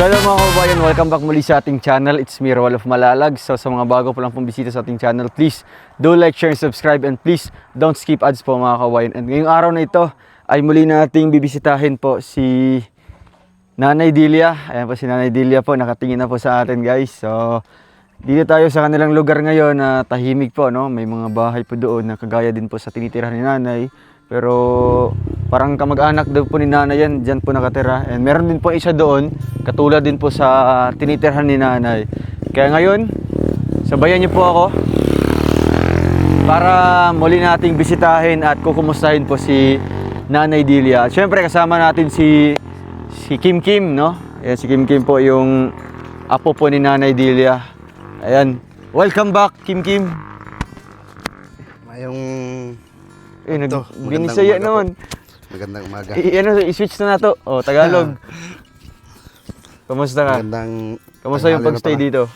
So hello mga kababayan, welcome back muli sa ating channel. It's me, Roel of Malalag. So sa mga bago po lang pong bisita sa ating channel, please do like, share, and subscribe. And please don't skip ads po mga kababayan. And ngayong araw na ito ay muli nating bibisitahin po si Nanay Delia. Ayan po si Nanay Delia po, nakatingin na po sa atin guys. So dito tayo sa kanilang lugar ngayon na tahimik po, no? May mga bahay po doon na kagaya din po sa tinitirahan ni Nanay. Pero parang kamag-anak daw po ni Nanay yan, dyan po nakatira. And meron din po isa doon, katulad din po sa tinitirhan ni Nanay. Kaya ngayon, sabayan niyo po ako para muli nating bisitahin at kukumustahin po si Nanay Delia. At syempre kasama natin si Kim Kim, no? Ayan, si Kim Kim po yung apo po ni Nanay Delia. Ayan, welcome back Kim Kim. Mayong binisaya naman. Magandang umaga. I-switch na nato. Oh, Tagalog. Kamusta ka? Kamusta yung pagstay dito?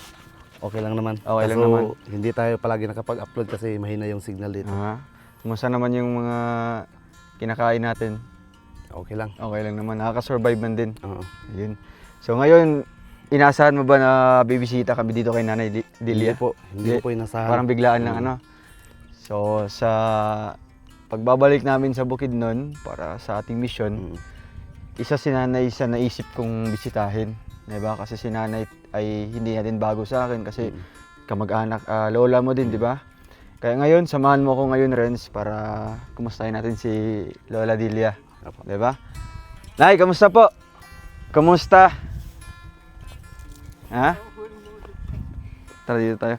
Okay lang naman. Okay lang naman. Hindi tayo palagi nakapag-upload kasi mahina yung signal dito. Kamusta naman yung mga kinakain natin? Okay lang. Okay lang naman. Nakaka-survive man din. Oo. Ayun. So ngayon, inasahan mo ba na bibisita kami dito kay Nanay Delia? Hindi po inasahan. Parang biglaan lang ano. So sa pagbabalik namin sa Bukidnon para sa ating mission, isa si Nanay sa naisip kong bisitahin. Diba? Kasi si Nanay ay hindi na din bago sa akin kasi kamag-anak, lola mo din, di ba? Kaya ngayon, samahan mo ako ngayon, Renz, para kumustahin natin si Lola Delia. Di ba? Nay, kamusta po? Kamusta? Ha? Tara dito tayo.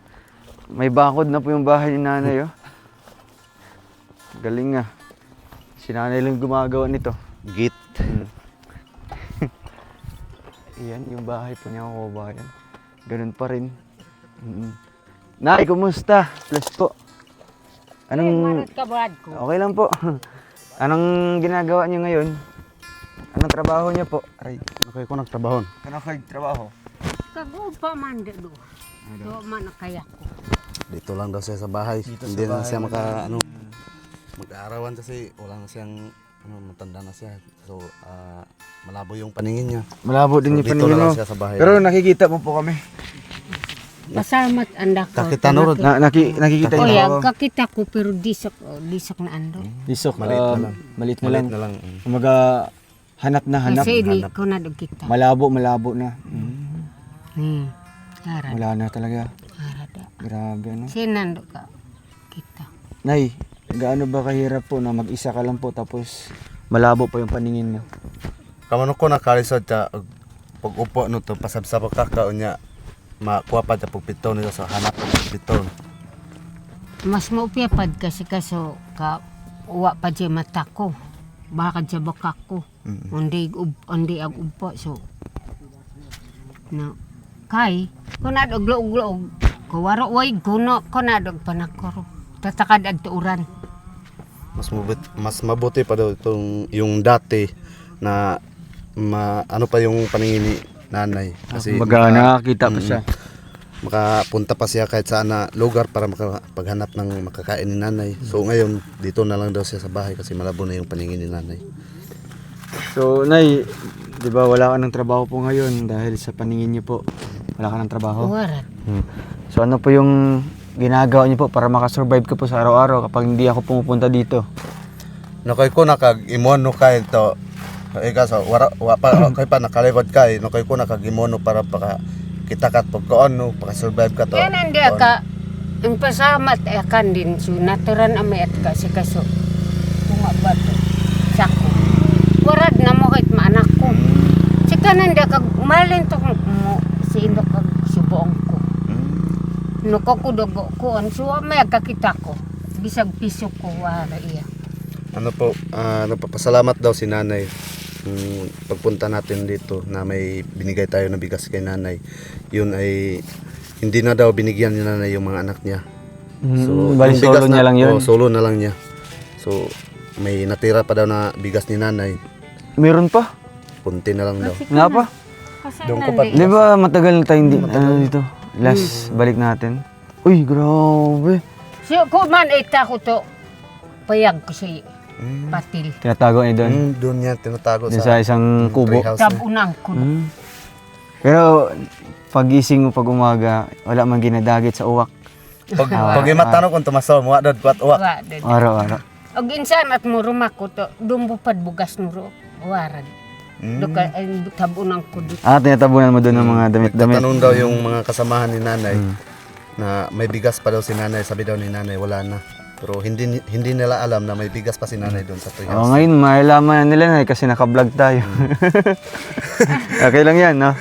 May bakod na po yung bahay ni Nanay, oh. Galing nga. Si Nanay lang gumagawa nito. Git. Iyan, yung bahay po niya, kababayan. Ganun pa rin. Nay, kumusta? Plus po. Anong... Okay lang po. Anong ginagawa niyo ngayon? Anong trabaho niyo po? Aray. Okay ko nagtrabaho. Ano kayo trabaho? Kagupa man do. Do man kaya ko. Dito lang daw siya sa bahay. Hindi na siya mag-aarawan kasi wala na siyang matanda na siya. So malabo yung paningin niya. Malabo din yung paningin mo. Siya sa bahay. Pero nakikita mo po kami. Pasalamat anda ko. Kakita no rod. Nakikita Oh niyo ya, ako. kakita ko pero disok na ando. Disok, Maliit maliit na lang. na lang. Kumaga, hanap na hanap. Kasi di ko na do kita. Malabo na. Harada. Wala na talaga. Harada. Grabe, ano? Sinando ka kita. Nay, gaano ba kahirap po na mag-isa ka lang po tapos malabo pa yung paningin mo? Kamano ko nakalisod siya pag upo no to pasabsa pa kakaon niya. Makuha pa siya pagpitaw nila sa hanap ng pagpitaw. Mas maupyapad kasi kaso ka uwa pa dyan mata ko. Baka dyan baka ko. Undi ag upo so. No. Kay, kunadog gloog. Kawaro way guno kunadog panakoro. Tatakad ad tuuran. Mas mabuti pa daw itong yung dati na ano pa yung paningin ni Nanay kasi nakakita pa siya. makapunta pa siya kahit saan na lugar para makapaghanap ng makakain ni Nanay. So ngayon dito na lang daw siya sa bahay kasi malabo na yung paningin ni Nanay. So, Nay, di ba wala ka ng trabaho po ngayon dahil sa paningin niyo po? Wala ka ng trabaho? Warat. So, ano po yung ginagawa niyo po para makasurvive ko po sa araw-araw kapag hindi ako pumupunta dito? Nakay ko nakag-imon no kay to. Kaso wa pa kay pa nakalibad kay no kay ko nakag-imon no para kita kat pagkoon no survive ka to. Yan hindi ka ang pasamat akan din so naturan amay at kasi kaso bumabato sako. Warad na mo kahit maanak ko. Sika nanda kag malin to mo si ino kag subong ko. No ko dugo ko an so may kakita ko. Bisag piso ko wala iya. Ano po, napapasalamat daw si Nanay pagpunta natin dito na may binigay tayo na bigas kay Nanay. Yun ay hindi na daw binigyan ni Nanay yung mga anak niya. So, bali solo niya lang yun? Solo na lang niya. So, may natira pa daw na bigas ni Nanay. Meron pa? Kunti na lang daw. Nga pa? Kasi Doon ko pa- nandi. Di ba matagal na tayo dito? Last balik natin. Uy, grabe. So ko man ita ko to payag ko si patil. Tinatago niya doon. Doon niya tinatago Doon sa isang kubo. treehouse. Tabunang ko. Pero pagising mo pag umaga, wala man ginadagit sa uwak. Pag imatano kung tumasaw mo adad kuat uwak. Wa dad. Araw-araw. Og insan at mo rumako to dumbupad bugas nuro warad. Duka ay tabunang ko dito. Tinatabunan mo doon ng mga damit-damit. Tanong daw yung mga kasamahan ni nanay na may bigas pa daw si nanay. Sabi daw ni nanay wala na. Pero hindi nila alam na may bigas pa si nanay doon sa treehouse. Ngayon, malalaman na nila na kasi naka-vlog tayo. Okay lang yan, no?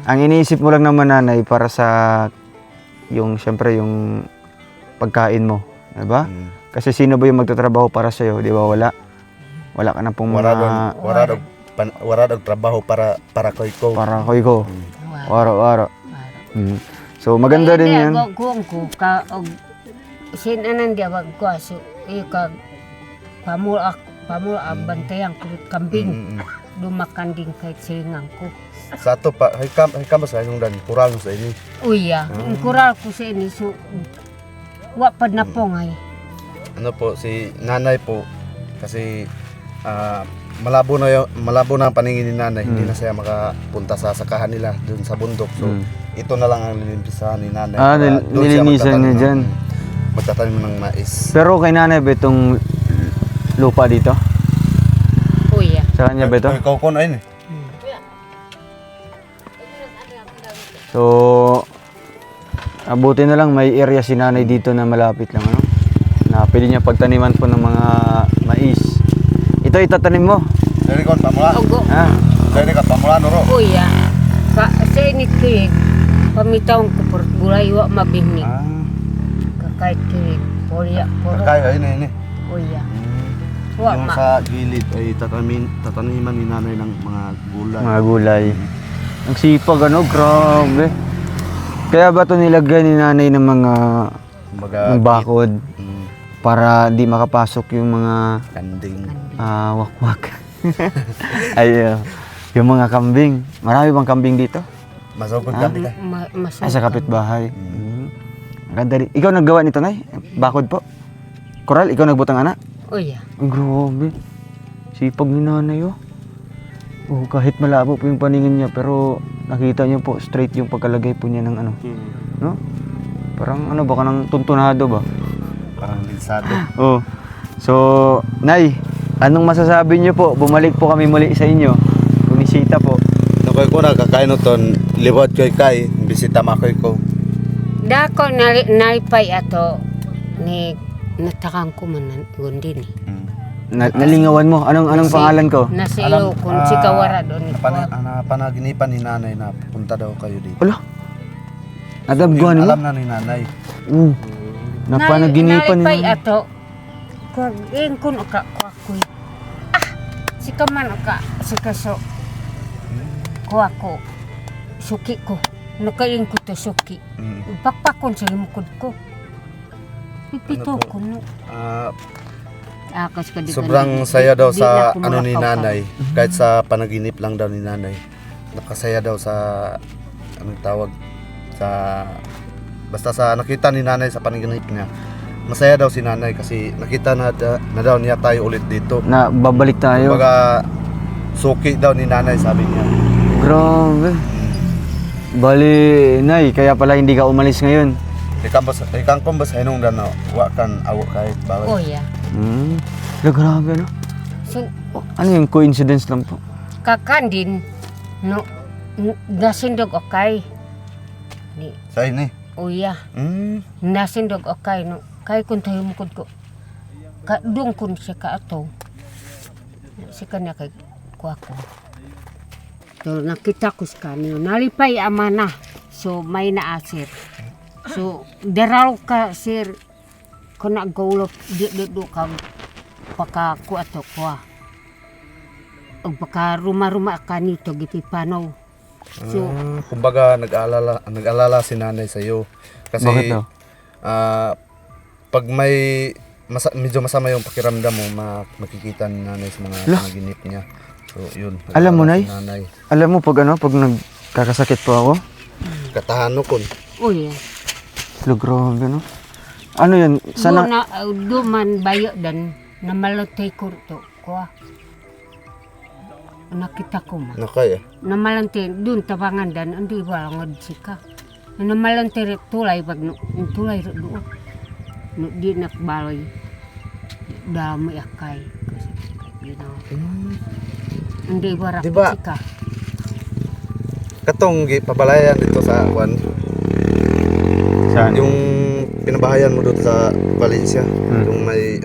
Ang iniisip mo lang naman, nanay, para sa yung, syempre, yung pagkain mo. Diba? Kasi sino ba yung magtatrabaho para sa'yo? Di ba? Wala ka na pong Wala daw trabaho para ko. para ko. Araw-araw. So, maganda rin yan. Kung ko ka og sinanan dia wag ko so ka pamula bantayan ko kambing dumakan din kahit silingan ko. Sa ato pa, hay kam sa inyong dan, kurang sa ini. Uya, ang kural ko sa ini so wa pad na po ngay. Ano po, si nanay po, kasi malabo na ang paningin ni nanay, hindi na siya makapunta sa sakahan nila dun sa bundok. So, ito na lang ang lilimpisahan ni nanay. Doon siya nilinisan niya dyan. Magtatanim ng mais. Pero kay nanay ba itong lupa dito? Uya. Sa kanya ba ito? Ikaw ko na yun eh. So, abuti na lang may area si nanay dito na malapit lang, ano? Na pwede niya pagtaniman po ng mga mais. Ito itatanim mo. Dari ko pamula. Ogo. Dari ka pamula nuro. Uya. Ka sa ini kid pamitawon ko por gulay wa mabihni. Kakait kid polya poro. Kaya ini. Uya. Wa Yung ma. sa gilid ay tataniman ni nanay ng mga gulay. Mga gulay. Ang sipag, ano? Grabe. Kaya ba ito nilagay ni nanay ng mga Kumbaga, ng bakod para di makapasok yung mga kanding. wakwak. Ay, yung mga kambing. Marami bang kambing dito? Masugod kami ka. Sa kapitbahay. Ang ganda rin. Ikaw naggawa nito, Nay? Bakod po? Coral, ikaw nagbutang anak? Uya. Ang grabe. Sipag ni nanay, oh. Oh, kahit malabo po yung paningin niya, pero nakita niyo po straight yung pagkalagay po niya ng ano. No? Parang ano ba, kanang tuntunado ba? Parang linsado. Oh. So, Nay, anong masasabi niyo po? Bumalik po kami muli sa inyo. Bumisita po. Nakoy ko na kakain ton liwat koy kay bisita makoy ko. Dako nalipay ato ni natakang ko man gundin. Nalingawan mo. Anong pangalan ko? Nasiyo kung si Kawara doon ni Panaginipan ni nanay na punta daw kayo dito. Wala. Nadabguan mo? Alam na ni nanay. Napanaginipan nalipay niya. ato kung kun ka kuakoy. Si kaman ka si kaso kuako suki ko. Nakain ko to suki. Pakpakon sa himukod ko. Pipito ko no. Sobrang saya daw sa ano ni nanay, kahit sa panaginip lang daw ni nanay. Nakasaya daw sa anong tawag sa basta sa nakita ni nanay sa panaginip niya. Masaya daw si nanay kasi nakita na daw niya tayo ulit dito. Na babalik tayo. Kumbaga suki daw ni nanay sabi niya. Grabe. Bali, Nay, kaya pala hindi ka umalis ngayon. Ikang kumbas hinong dan wa kan awo kahit bawal. Oh yeah. Grabe, no? So, Ano yung coincidence lang po? kakandin no nasindog okay. Ni Sa ini. uya. Nasindog okay no. Kay kun tayo mukod ko. Kadung kun siya ka ato. Si kanya kay kuako. So nakita ko sa kanyo. Nalipay amana. So may naasir. So daraw ka sir kung nag-gulop di ka paka kuato kwa. O baka ruma-ruma ka nito gipipanaw. So Kumbaga nag-alala si nanay sa iyo kasi Bakit daw? Pag may medyo masama yung pakiramdam mo, makikita ni nanay sa mga panaginip niya. So yun. Alam mo, Nay? si nanay. Alam mo, pag nagkakasakit po ako, Katahano kon. uya. grabe, no? Ano yun? Sana, Duman bayo dan na malutay kurto ko. nakita ko ma. Nakay eh. Namalante dun tabangan dan andi walangod sika. Namalante rin tulay pag tulay rin doon. No, di nakbaloy. Dami akay. Kasi ginawa. Hindi barak Diba? sika. Katong pabalayan dito sa Juan, Saan? yung pinabahayan mo doon sa Valencia, yung may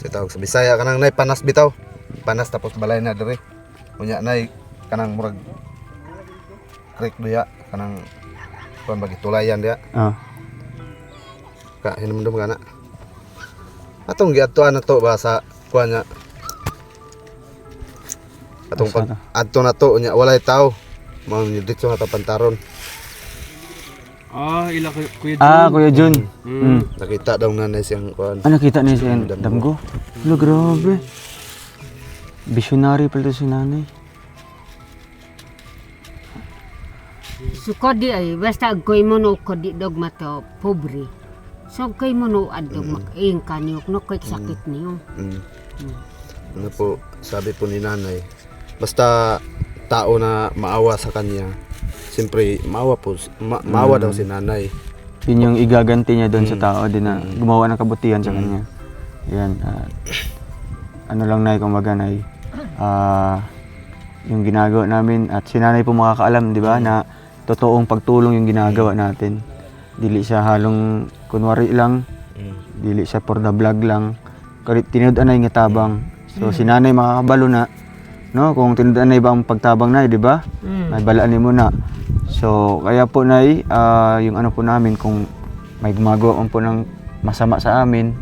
sa tawag sa Bisaya kanang nay panas bitaw. Panas tapos balay na dire. Unya nay kanang murag creek diya kanang kuan bagi tulayan diya. Ah. Ka hinumdum kana. Atong giadtuan na to ba sa kuan nya. Atong Asa pag na? adto na to unya walay tao. Mao ni dito nga tapantaron. Ila Kuya Kuya Jun. Nakita daw nanay siyang kuan. Nakita niya si Damgo. Lo, grabe. Visionary pala to si nanay. So kodi ay basta agkoy mo no kodi dogma to pobre. So kay mo no adog makaing kanyok no kay sakit niyo. Ano po, sabi po ni nanay, basta tao na maawa sa kanya, siyempre maawa po, maawa daw si nanay. Yun yung igaganti niya doon sa tao din na gumawa ng kabutihan sa kanya. Yan. Ano lang na kumbaga na yung ginagawa namin at si nanay po makakaalam, di ba, na totoong pagtulong yung ginagawa natin. Dili siya halong kunwari lang, dili siya for the vlog lang. Tinudan na yung tabang. So si nanay makakabalo na, no? Kung tinudan na ibang pagtabang na, di ba? May balaan mo na. So kaya po nay, yung ano po namin, kung may gumagawa man po ng masama sa amin,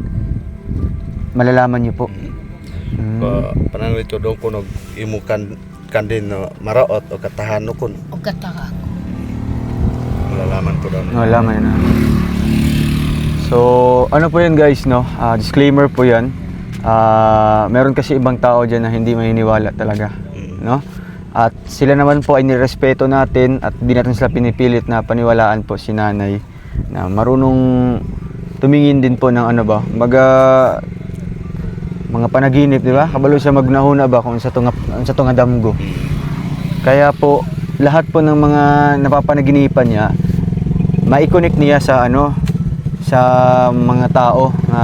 malalaman niyo po. Panang ito doon ko imukan din no, maraot o katahan no kun. O kataka ako. Malalaman ko daw. Malalaman na. So ano po yan guys, no? Disclaimer po yan. Meron kasi ibang tao dyan na hindi maniniwala talaga, no? At sila naman po ay nirespeto natin at di natin sila pinipilit na paniwalaan po si nanay na marunong tumingin din po ng ano ba, mga panaginip, di ba? Kabalo siya magnahuna ba kung sa tunga damgo. Kaya po lahat po ng mga napapanaginipan niya mai-connect niya sa ano, sa mga tao na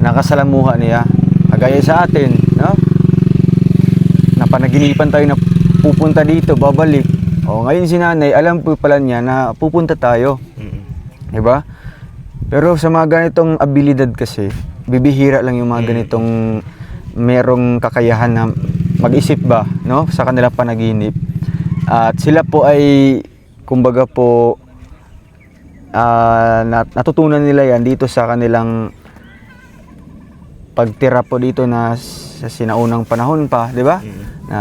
nakasalamuha niya. Kagaya sa atin, no? Napanaginipan tayo na pupunta dito, babalik. O ngayon si nanay, alam po pala niya na pupunta tayo. Di ba? Pero sa mga ganitong abilidad kasi, bibihira lang yung mga ganitong merong kakayahan na mag-isip ba, no? Sa kanilang panaginip. At sila po ay, kumbaga po, natutunan nila yan dito sa kanilang pagtira po dito na sa sinaunang panahon pa, di ba? Na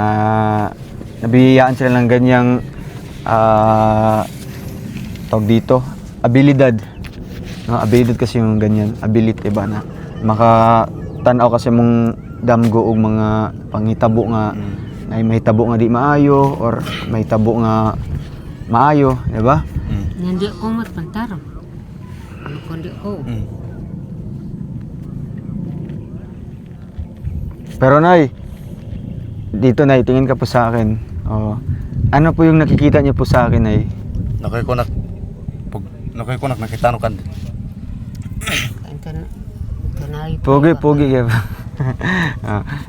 nabihiyaan sila ng ganyang tawag dito, abilidad. No, abilidad kasi yung ganyan, ability ba na makatanaw kasi mong damgo og mga panghitabo nga na may hitabo nga di maayo or may hitabo nga maayo, di ba? Hindi ko matpantaro. Ano kundi ko. Pero nay, dito nay, tingin ka po sa akin. Oh. Ano po yung nakikita niyo po sa akin nay? Nakay ko nakita no kan. Kanay Pogi kaya.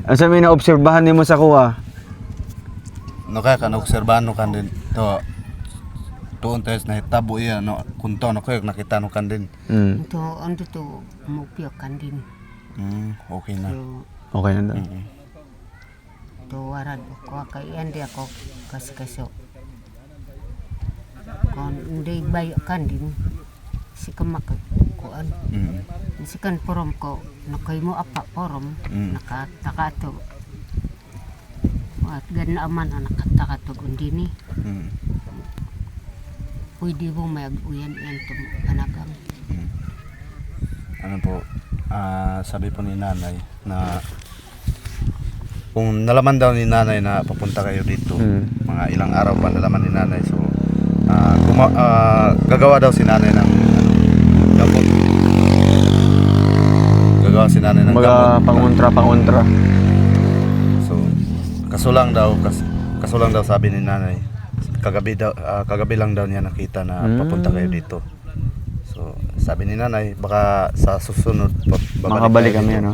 Ano sa may naobserbahan nimo sa kuha? Nakay kan obserbahan no kan din. To tuon tayo na hitabo iya no kunto no kay nakita no kan din. Ito, ando to, mupiyakan din. Okay na. So, Okay na daw. to warad ko kay hindi ako kaso. Kung hindi bayakan din, si kamakkuan. Si kan porom ko, nakay mo apa porom, nakatakato. At gana man ang nakatakato kundi ni. Pwede mo may aguyan-uyan ito panagang. Ano po, sabi po ni nanay na kung nalaman daw ni nanay na papunta kayo dito, mga ilang araw pa nalaman ni nanay, so gagawa daw si nanay ng gamot. Gagawa si nanay ng gamot. Mga pangontra. kaso lang daw sabi ni nanay, kagabi lang daw niya nakita na papunta kayo dito. So sabi ni nanay, baka sa susunod Makabalik kayo kami, dito. ano?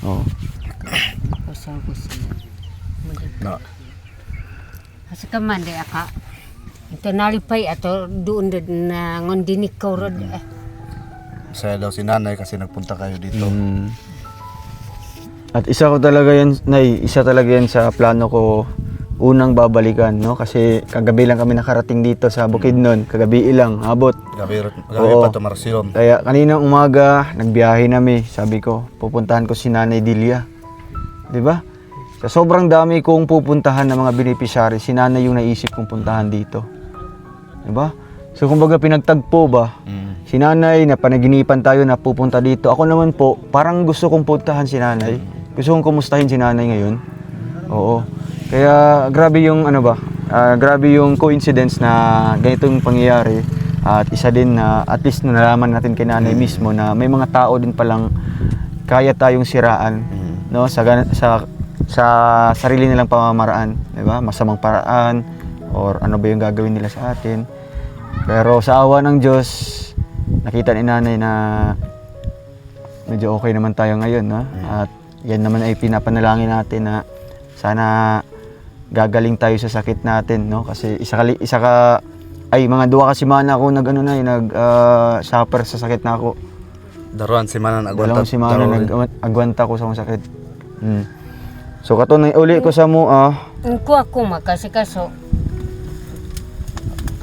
Oo. Gusto No. Kasi kaman di aka. Ito nalipay ato doon na ngondinik ko rod. Saya daw si nanay kasi nagpunta kayo dito. At isa talaga yan sa plano ko unang babalikan, no? Kasi kagabi lang kami nakarating dito sa Bukidnon, kagabi lang, abot. Gabi Oo. pa tumarsilom. Kaya kaninang umaga, nagbiyahe nami, sabi ko, pupuntahan ko si Nanay Dilia. 'Di ba? Sa sobrang dami kong pupuntahan ng mga beneficiary, si Nanay yung naisip kong puntahan dito. 'Di ba? So kumbaga pinagtagpo ba? Si Nanay na panaginipan tayo na pupunta dito. Ako naman po, parang gusto kong puntahan si Nanay. Gusto kong kumustahin si Nanay ngayon. Oo. Kaya grabe yung grabe yung coincidence na ganitong pangyayari. At isa din na at least nalaman natin kay Nanay mismo na may mga tao din palang kaya tayong siraan, no, sa sarili nilang pamamaraan, 'di ba? Masamang paraan or ano ba yung gagawin nila sa atin. Pero sa awa ng Diyos, nakita ni Nanay na medyo okay naman tayo ngayon, no? At yan naman ay pinapanalangin natin na sana gagaling tayo sa sakit natin, no? Kasi mga 2 ka semana ako suffer sa sakit na ako. Daruan si Mana nagwanta. 2 semana nag-agwanta ko sa akong sakit. So katunay uli ko sa mua. Ang kuha ko makasikaso.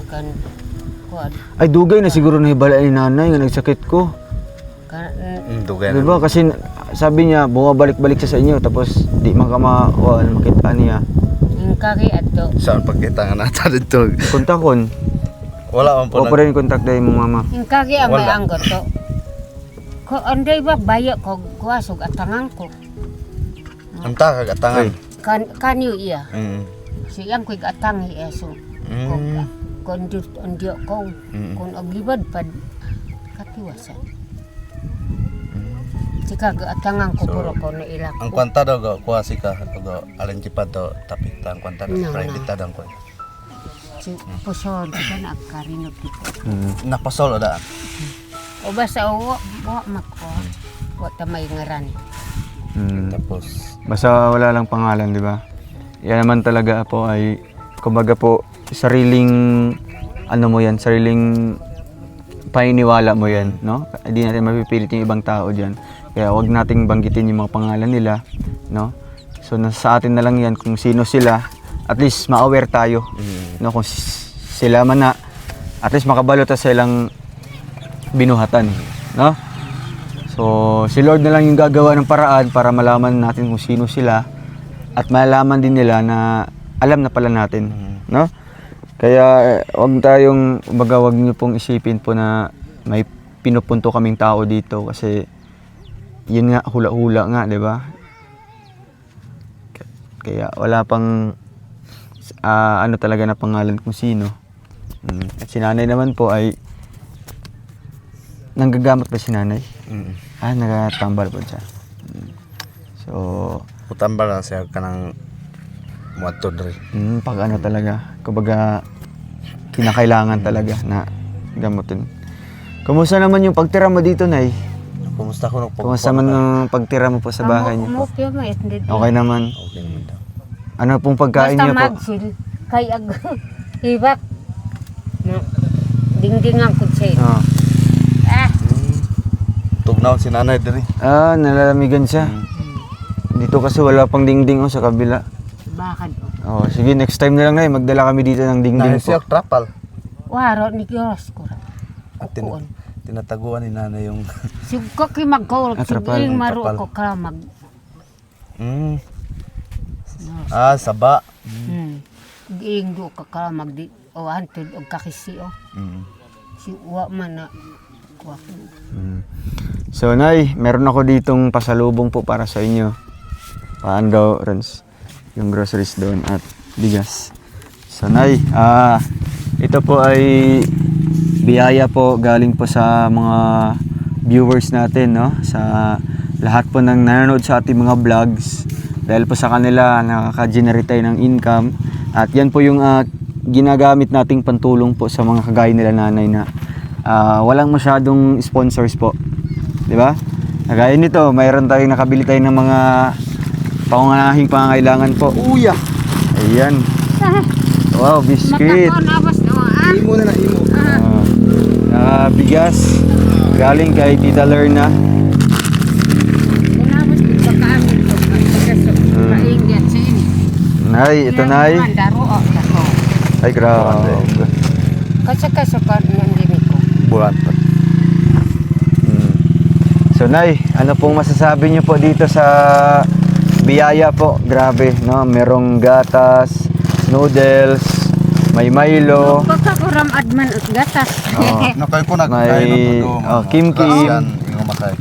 Akan kuha. Ay dugay na siguro na hibala ni Nanay nga nagsakit ko. Dugay. Diba? Kasi sabi niya, bumabalik-balik siya sa inyo, tapos di man ka makita niya. Yung kaki ato. Saan pagkita nga nata dito? Kontakon. Wala man po. O pa rin kontak dahil mong mama. Yung kaki ang may Wala. anggot to. Ko anday ba bayo ko kuwasog atangan ko. Anta kagatangan. Kanyo iya. Siyang ko'y atang eso. Mm. Kung diyo ko. Kung aglibad pa katiwasan. Sika atangan ko So, puro ko na ilak. Ang kwanta daw go kuha si ka go alin tipad daw tapik ta ang kwanta daw No, private no. ta daw ko. Si pusod ka na karinod dito. Napasol da. O basta wa mako. Wa ta may ngaran. Tapos Basta wala lang pangalan, di ba? Yan naman talaga po ay, kumbaga po, sariling paniniwala mo yan, no? Hindi natin mapipilit yung ibang tao dyan. Kaya wag nating banggitin yung mga pangalan nila, no? So nasa atin na lang yan kung sino sila. At least ma-aware tayo, no? Kung sila man na, at least makabalo tayo sa ilang binuhatan, no? So si Lord na lang yung gagawa ng paraan para malaman natin kung sino sila at malaman din nila na alam na pala natin, no? Kaya wag niyo pong isipin po na may pinupunto kaming tao dito kasi yun nga, hula-hula nga, di ba? Kaya wala pang talaga na pangalan kung sino. At si Nanay naman po ay nanggagamot ba si Nanay? Nagatambal po siya. So, utambal na siya kanang muadto diri. pag talaga, kumbaga kinakailangan talaga na gamutin. Kumusta naman yung pagtira mo dito, Nay? Kumusta ko Kumusta man ang pagtira mo po sa bahay niyo po? Mo may hindi. Okay naman. Okay naman daw. Ano pong pagkain Basta niyo po? magsil kay ag hibak. No. Dingdingan ko siya. Oh. Tugnaw si Nanay diri. Nalalamigan siya. Dito kasi wala pang dingding sa kabila. Bakad. Sige, next time na lang, Nay. Magdala kami dito ng dingding Nanay siya po. trapal. Waro ni Kios ko. Kukuon. Tinataguan ni Nanay yung Sigko ki magkawal. Trapal. Siging maro Trapal. ko ka mag. saba. Giing do ka magdi. O hantod og kakisi o. Si wa man na. Kuha ko. So, Nay, meron ako ditong pasalubong po para sa inyo. Paan daw, Rans? Yung groceries doon at bigas. So, Nay, ito po ay biyaya po galing po sa mga viewers natin, no? Sa lahat po ng nanonood sa ating mga vlogs. Dahil po sa kanila, nakaka-generate tayo ng income. At yan po yung ginagamit nating pantulong po sa mga kagaya nila nanay na walang masyadong sponsors po. Di ba? Kagaya nito, mayroon tayong nakabili tayo ng mga pangunahing pangangailangan po. Uya! Ayan. Wow, biscuit. Awas na Imo na imo. Bigas. Galing kay Tita Lerna. Inabas ko pagkaamin ko. Kaingyan sa ini. Nay, ito nay. Daro ako. Ay, grabe. Kasi pa nandini ko. Buwan. So nay, ano pong masasabi niyo po dito sa biyaya po? Grabe, no? Merong gatas, noodles, may Milo, Pagkakuram adman at gatas. Nakay ko may kimki. Ingo masay.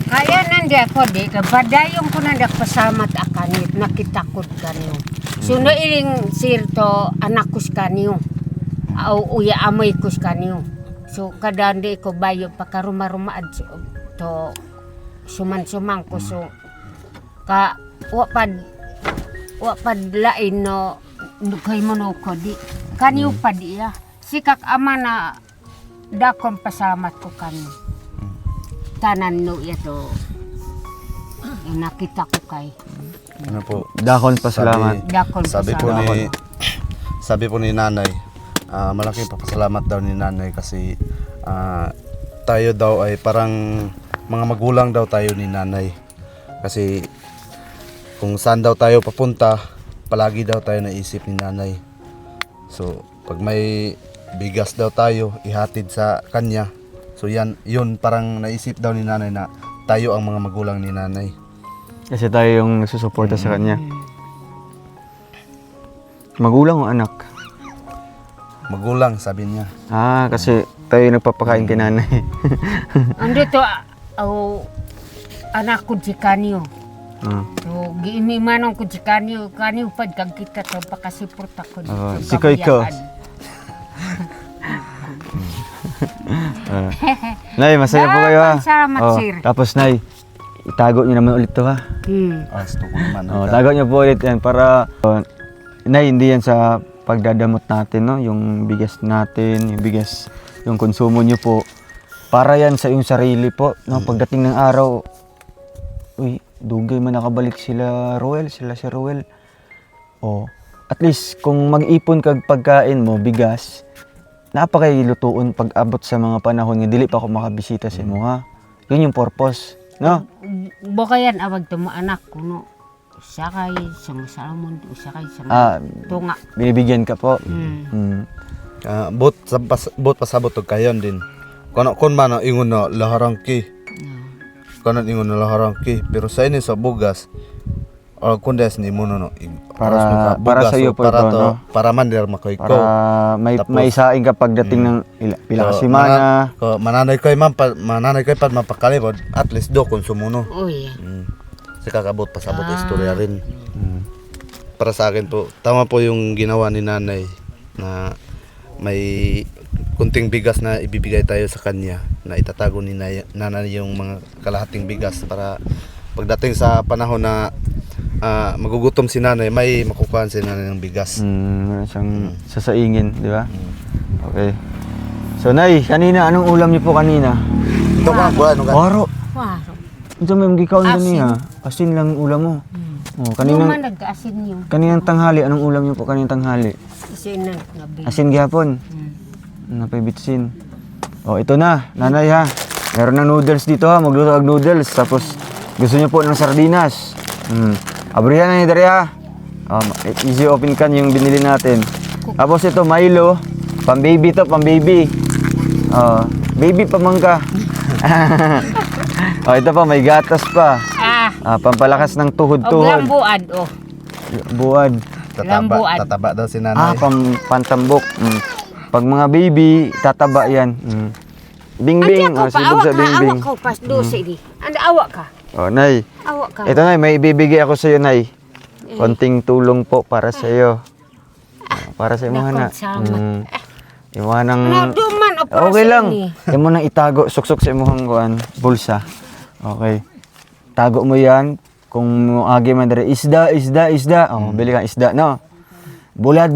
Kaya nandi ako di, badayong ko nanda pasamat akanit, nakitakod kanyo. So nailing sirto anakus kanyo, au uya amoy kus kanyo. So kadandi ko bayo pakaruma-rumaad to suman-sumang ko so ka wapad lain no kay mono ko di kanyo pa di ya. Sikak ama na dakon pasamat ko kanyo. Tanan no yato nakita ko kay Ano po? Dakon pasalamat. dakon Sabi po pasalamat. sabi po ni nanay, malaking papasalamat daw ni nanay kasi tayo daw ay parang mga magulang daw tayo ni nanay. Kasi kung saan daw tayo papunta, palagi daw tayo naisip ni nanay. So, pag may bigas daw tayo, ihatid sa kanya. So, yun parang naisip daw ni nanay na tayo ang mga magulang ni nanay. Kasi tayo yung nagsusuporta sa kanya. Magulang o anak? Magulang, sabi niya. Kasi tayo yung nagpapakain kay nanay. Ando to anak ko si kanyo. So giimi manong ko si kanyo pad kag kita to pakasiporta ko. Sikoy ko. Nay, masaya po kayo ha. Salamat, sir. Tapos nay, itago niyo naman ulit to ha. Gusto ko naman. Tago niyo po ulit yan para nay, hindi yan sa pagdadamot natin, no? Yung bigas natin, yung bigas, yung konsumo niyo po. Para yan sa iyong sarili po, no? Pagdating ng araw, uy, dugay man nakabalik sila si Roel. At least kung mag-ipon kag pagkain mo, bigas, napakay lutuon pag abot sa mga panahon nga dili pa ako makabisita sa imo ha. Yun yung purpose, no? Bokayan awag to mo anak ko no. Sakay sa salmon, sakay sa tunga. Binibigyan ka po. Bot pasabot og kayon din. Kon man ingon na laharang ki. Kanan ingon na laharang ki, pero sa ini sa bugas kung des ni mo no para sa iyo po para ito, no? Para man der makoy ko. Para may isaing ka pagdating ng pila ka semana. Mananay kay pad mapakalibod at least do konsumo no. Uy. Sa kakabot pasabot istorya rin. Para sa akin po, tama po yung ginawa ni nanay na may kunting bigas na ibibigay tayo sa kanya na itatago ni nanay yung mga kalahating bigas para pagdating sa panahon na magugutom si nanay, may makukuhaan si nanay ng bigas. Siyang sasaingin, di ba? Okay. So nay, kanina anong ulam niyo po kanina? Ito ka, ano ka? Waro. Waro. Ito may gikaon kanina. Asin lang ulam mo. Yung man nag-asin niyo. Kaninang tanghali, anong ulam niyo po kaninang tanghali? Asin na gabi. Asin gihapon. Napibitsin. Ito na, nanay ha. Meron na noodles dito ha. Magluto ang noodles. Tapos gusto niyo po ng sardinas. Abrihan na ni Daria. Easy open can yung binili natin. Tapos ito, Milo. Pang-baby to, pang-baby. Baby pamangka. Ito pa, may gatas pa. Pampalakas ng tuhod-tuhod. Lambuad, Buad. Lambuad. Tataba daw si nanay. Pantambok. Pag mga baby, tataba yan. Bingbing. Sibog sa bingbing. Awak ka pas dosi di. Anda awak ka. Nay. Awak ka. Ito nay, may ibibigay ako sa iyo, nay. Konting tulong po para sa iyo. Para sa imo na. Imo nang okay lang. Imo nang itago suksok sa imong kuan bulsa. Okay. Tago mo 'yan. kung agi man dere isda, oh, bili kang isda, no. Bulad,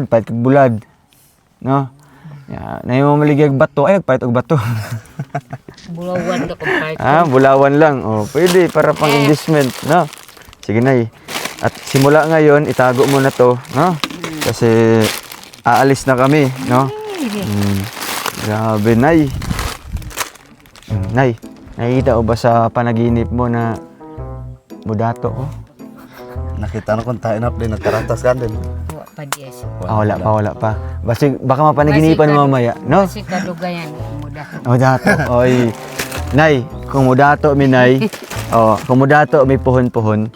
pait kag bulad. No. Ya, na yung maligag bato, ay pait og bato. Bulawan na kung kahit. Bulawan lang. Oh, pwede para pang investment, no. Sige nay. At simula ngayon, itago mo na to, no? Kasi aalis na kami, no? Grabe, nay. Nay, nakikita mo ba sa panaginip mo na budato ko? Nakita na kung tayo na din, nagkaratas ka din. Wa pa Diyos. Wala pa. Baka mapanaginipan mo mamaya, no? Kasi kadugayan mo dahil. Mudato. Oy. Nay, kung mudato mi nay, kung mudato may puhon-puhon,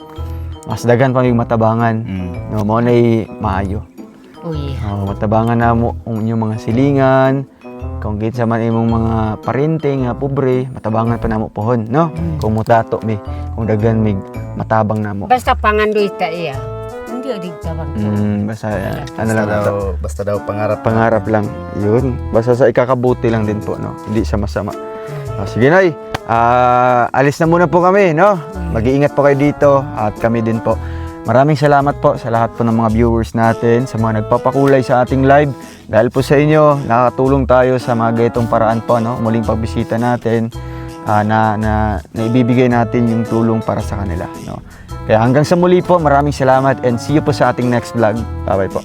mas dagan pa may matabangan. No, mo nay maayo. Uy. Matabangan na mo ang inyong mga silingan. Kung kitsa man imong mga parente nga pobre, matabangan pa namo pohon, no? Kung mutato mi, kung daghan mig matabang namo. Basta pangandoy ta iya. Hindi adig tabang. Basta ano lang ito. Basta daw pangarap. Pangarap lang. Yun. Basta sa ikakabuti lang din po, no? Hindi siya masama. Sige, Nay. Alis na muna po kami, no? Mag-iingat po kayo dito at kami din po. Maraming salamat po sa lahat po ng mga viewers natin, sa mga nagpapakulay sa ating live. Dahil po sa inyo, nakakatulong tayo sa mga ganitong paraan po, no? Muling pagbisita natin, na ibibigay natin yung tulong para sa kanila, no? Kaya hanggang sa muli po, maraming salamat and see you po sa ating next vlog. Bye-bye po.